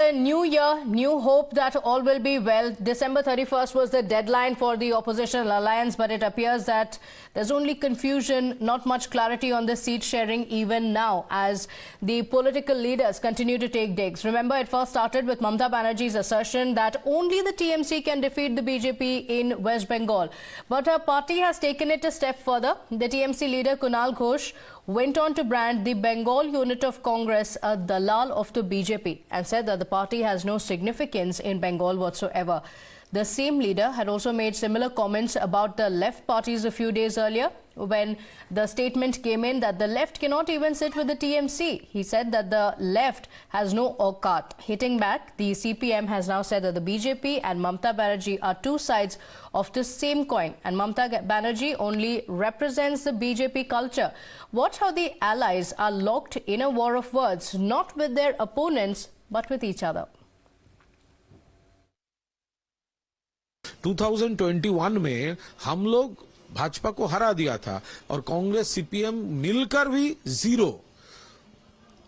a new year, new hope that all will be well. December 31st was the deadline for the opposition alliance, but it appears that there's only confusion, not much clarity on the seat sharing even now as the political leaders continue to take digs. Remember, it first started with Mamata Banerjee's assertion that only the TMC can defeat the BJP in West Bengal. But her party has taken it a step further. The TMC leader Kunal Ghosh went on to brand the Bengal unit of Congress a dalal of the BJP and said that the party has no significance in Bengal whatsoever. The same leader had also made similar comments about the left parties a few days earlier when the statement came in that the left cannot even sit with the TMC. He said that the left has no aukat. Hitting back, the CPM has now said that the BJP and Mamata Banerjee are two sides of the same coin, and Mamata Banerjee only represents the BJP culture. Watch how the allies are locked in a war of words, not with their opponents, but with each other. 2021 में हम लोग भाजपा को हरा दिया था और Congress CPM मिलकर भी जीरो।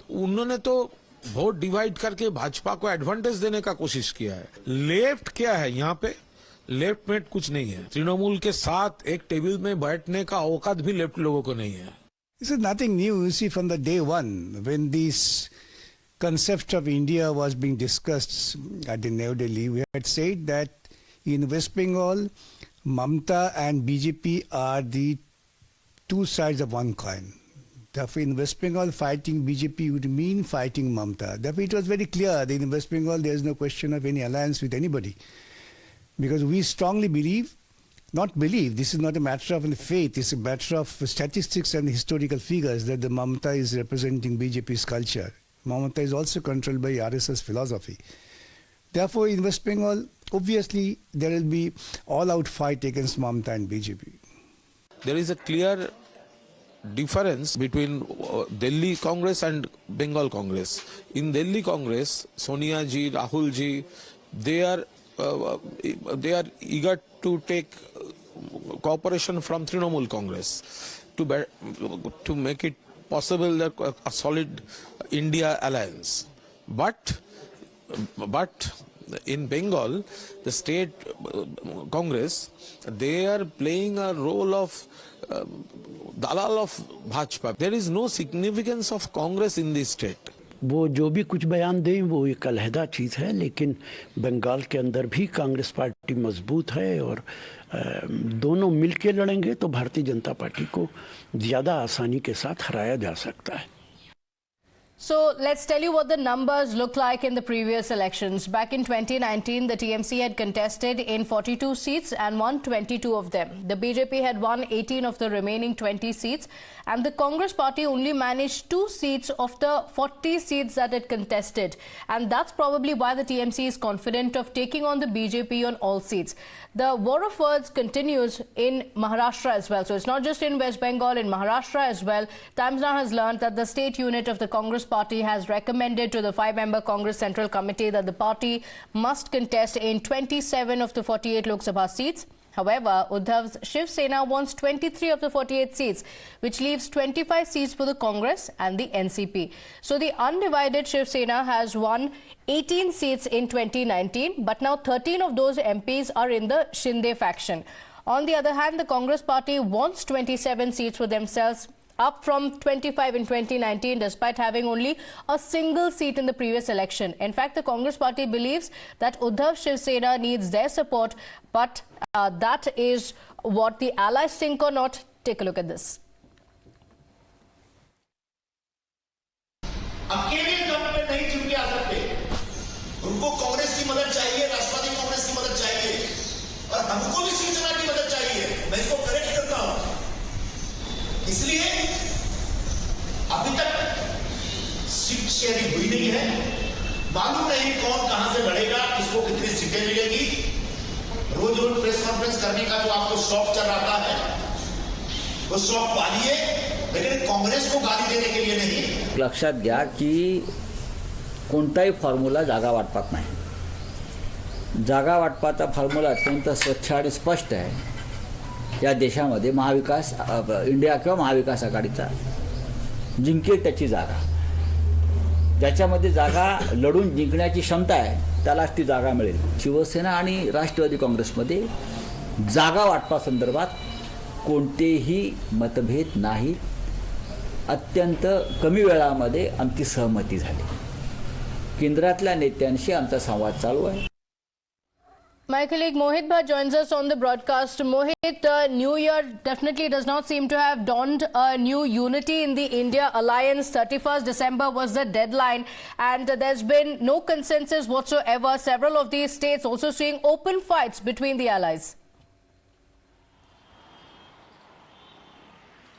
उन्होंने तो वोट डिवाइड करके भाजपा को एडवांटेज देने का कोशिश किया है। लेफ्ट क्या है यहाँ पे? लेफ्ट में कुछ नहीं है। तृणमूल के साथ एक टेबल में बैठने का औकात भी लेफ्ट लोगों को नहीं है। This is nothing new. You see, from the day one, when this concept of India was being discussed at the New Delhi, we had said that in West Bengal, Mamata and BJP are the two sides of one coin. Therefore, in West Bengal, fighting BJP would mean fighting Mamata. Therefore, it was very clear that in West Bengal, there is no question of any alliance with anybody. Because we strongly believe, this is not a matter of faith, it's a matter of statistics and historical figures that the Mamata is representing BJP's culture. Mamata is also controlled by RSS philosophy. Therefore, in West Bengal, obviously, there will be all-out fight against Mamata and BJP. There is a clear difference between Delhi Congress and Bengal Congress. In Delhi Congress, Sonia ji, Rahul ji, they are eager to take cooperation from Trinamool Congress to make it possible that a solid India alliance. But in Bengal, the state Congress, they are playing a role of dalal of Bhajpa. There is no significance of Congress in this state. वो जो भी कुछ बयान दें वो एक अलहदा चीज़ है, लेकिन बंगाल के अंदर भी कांग्रेस पार्टी मजबूत है और दोनों मिलके लड़ेंगे तो भारतीय जनता पार्टी को ज़्यादा आसानी के साथ हराया जा सकता है। So let's tell you what the numbers look like in the previous elections. Back in 2019, the TMC had contested in 42 seats and won 22 of them. The BJP had won 18 of the remaining 20 seats, and the Congress party only managed 2 seats of the 40 seats that it contested. And that's probably why the TMC is confident of taking on the BJP on all seats. The war of words continues in Maharashtra as well. So it's not just in West Bengal, in Maharashtra as well. Times Now has learned that the state unit of the Congress party has recommended to the 5-member Congress Central Committee that the party must contest in 27 of the 48 Lok Sabha seats. However, Uddhav's Shiv Sena wants 23 of the 48 seats, which leaves 25 seats for the Congress and the NCP. So the undivided Shiv Sena has won 18 seats in 2019, but now 13 of those MPs are in the Shinde faction. On the other hand, the Congress party wants 27 seats for themselves, up from 25 in 2019, despite having only a single seat in the previous election. In fact, the Congress party believes that Uddhav Shiv Sena needs their support, but that is what the allies think or not. Take a look at this. अकेले दम पे नहीं चुन के आ सकते, उनको कांग्रेस की मदद चाहिए, राष्ट्रवादी कांग्रेस की मदद चाहिए और हमको भी शिवसेना की मदद चाहिए। मैं इसको करेक्ट करता हूं। इसलिए अभी तक सीट शेयरिंग हुई नहीं है, मालूम नहीं कौन कहां से लड़ेगा, किसको कितनी सीटें मिलेगी। रोज रोज प्रेस कॉन्फ्रेंस करने का जो आपको शौक चल रहा है, वो शौक पालिए, लेकिन कांग्रेस को गाली देने के लिए नहीं। लक्षात घ्या की कोणताही फॉर्म्युला जागा वाटपात नाही। जागा वाटपाचा फॉर्म्युला अत्यंत स्वच्छ आणि स्पष्ट आहे। या देशामध्ये महाविकास इंडिया किंवा महाविकास आघाडीचा जिंकेल त्याची जागा। ज्याच्यामध्ये जागा लढून जिंकण्याची क्षमता आहे त्यालाच ती जागा मिळेल. शिवसेना आणि राष्ट्रवादी काँग्रेसमध्ये जागा वाटपासंदर्भात कोणतेही मतभेद नाहीत. अत्यंत कमी वेळामध्ये आमची सहमती झाली. केंद्रातल्या नेत्यांशी आमचा संवाद चालू आहे. My colleague Mohit Bhatt joins us on the broadcast. Mohit, New Year definitely does not seem to have dawned a new unity in the India alliance. 31st December was the deadline and there's been no consensus whatsoever. Several of these states also seeing open fights between the allies.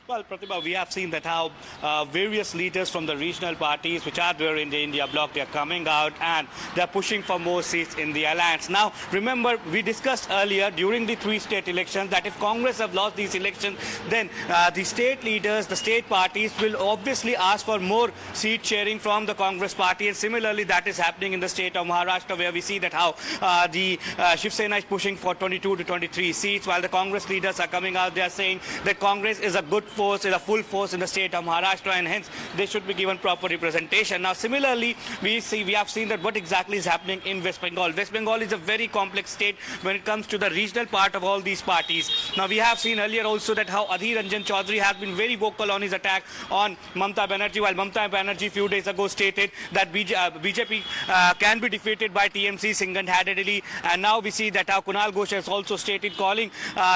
Well, Pratibha, we have seen that how various leaders from the regional parties which are there in the India bloc, they are coming out and they are pushing for more seats in the alliance. Now, remember, we discussed earlier during the 3 state elections that if Congress have lost these elections, then the state leaders, the state parties will obviously ask for more seat sharing from the Congress party. And similarly, that is happening in the state of Maharashtra, where we see that how the Shiv Sena is pushing for 22 to 23 seats, while the Congress leaders are coming out. They are saying that Congress is a good force, is a full force in the state of Maharashtra, and hence they should be given proper representation. Now, similarly, we have seen that what exactly is happening in West Bengal. West Bengal is a very complex state when it comes to the regional part of all these parties. Now, we have seen earlier also that how Adhir Ranjan Chaudhary has been very vocal on his attack on Mamata Banerjee, while Mamata Banerjee few days ago stated that BJP can be defeated by TMC single-handedly, and now we see that how Kunal Ghosh has also stated calling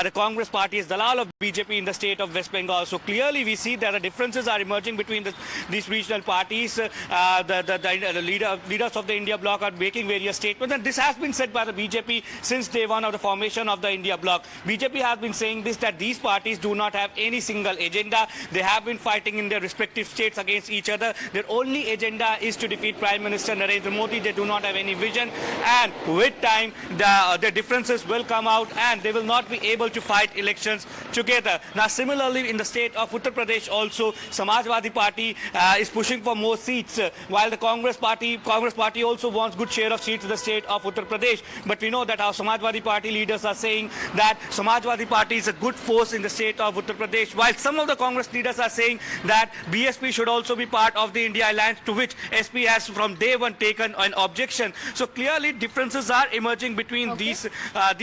the Congress party as Dalal of BJP in the state of West Bengal. So clearly we see that the differences are emerging between these regional parties. The leaders of the India bloc are making various statements, and this has been said by the BJP since day one of the formation of the India bloc. BJP has been saying this, that these parties do not have any single agenda. They have been fighting in their respective states against each other. Their only agenda is to defeat Prime Minister Narendra Modi. They do not have any vision, and with time the differences will come out and they will not be able to fight elections together. Now, similarly, in the state of Uttar Pradesh also, Samajwadi Party is pushing for more seats, while the Congress Party also wants good share of seats in the state of Uttar Pradesh. But we know that our Samajwadi Party leaders are saying that Samajwadi Party is a good force in the state of Uttar Pradesh, while some of the Congress leaders are saying that BSP should also be part of the India alliance, to which SP has from day one taken an objection. So clearly differences are emerging between these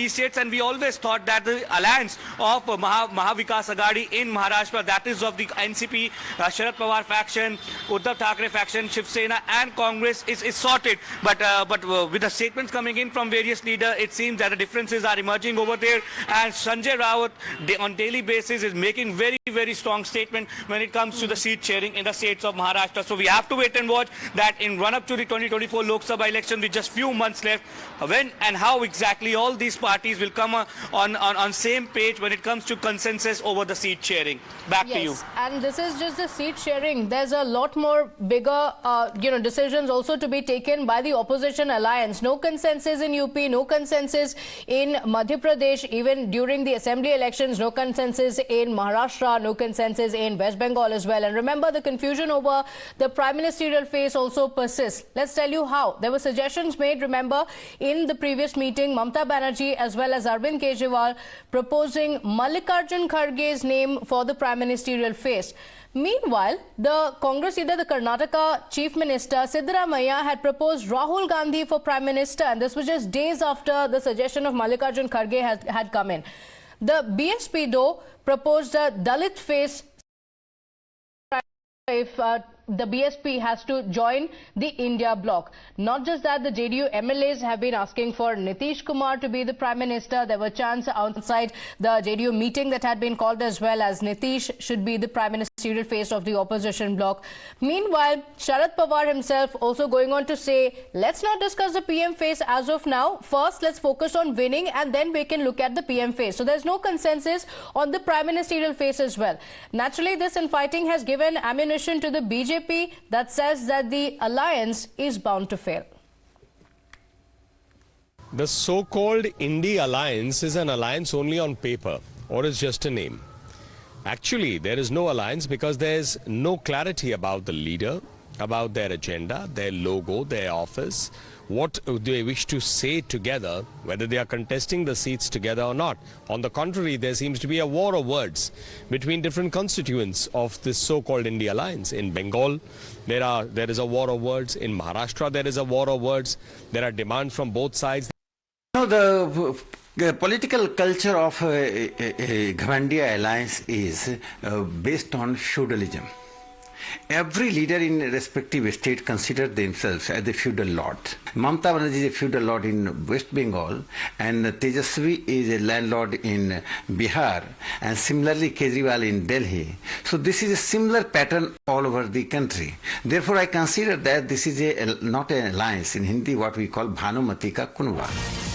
states, and we always thought that the alliance of Mahavikas Aghadi in Maharashtra, that is of the NCP, Sharad Pawar faction, Uddhav Thackeray faction, Shiv Sena and Congress is sorted. But with the statements coming in from various leaders, it seems that the differences are emerging over there. And Sanjay Raut on daily basis is making very, very strong statement when it comes to the seat sharing in the states of Maharashtra. So we have to wait and watch that in run-up to the 2024 Lok Sabha election with just few months left, when and how exactly all these parties will come on same page when it comes to consensus over the seat sharing. Back to you. And this is just the seat sharing. There's a lot more bigger, decisions also to be taken by the opposition alliance. No consensus in UP, no consensus in Madhya Pradesh, even during the assembly elections, no consensus in Maharashtra, no consensus in West Bengal as well. And remember, the confusion over the prime ministerial face also persists. Let's tell you how. There were suggestions made, remember, in the previous meeting, Mamata Banerjee as well as Arvind Kejriwal proposing Mallikarjun Kharge's name for the prime ministerial face. Meanwhile, the Congress leader, the Karnataka Chief Minister Siddaramaiah, had proposed Rahul Gandhi for Prime Minister, and this was just days after the suggestion of Mallikarjun Kharge had come in. The BSP, though, proposed a Dalit face if the BSP has to join the India bloc. Not just that, the JDU MLAs have been asking for Nitish Kumar to be the Prime Minister. There were chants outside the JDU meeting that had been called as well, as Nitish should be the Prime Ministerial face of the opposition bloc. Meanwhile, Sharad Pawar himself also going on to say, let's not discuss the PM face as of now. First, let's focus on winning and then we can look at the PM face. So there's no consensus on the Prime Ministerial face as well. Naturally, this infighting has given ammunition to the BJP that says that the alliance is bound to fail. The so-called Indie alliance is an alliance only on paper, or is just a name. Actually, there is no alliance because there is no clarity about the leader, about their agenda, their logo, their office, what they wish to say together, whether they are contesting the seats together or not. On the contrary, there seems to be a war of words between different constituents of this so-called India alliance. In Bengal, there is a war of words. In Maharashtra, there is a war of words. There are demands from both sides. No, the political culture of a Ghavandia alliance is based on feudalism. Every leader in a respective state consider themselves as the feudal lord. Mamata Banerjee is a feudal lord in West Bengal, and Tejasvi is a landlord in Bihar, and similarly Kejriwal in Delhi. So this is a similar pattern all over the country. Therefore, I consider that this is not an alliance. In Hindi, what we call Bhanumati ka Kunwa.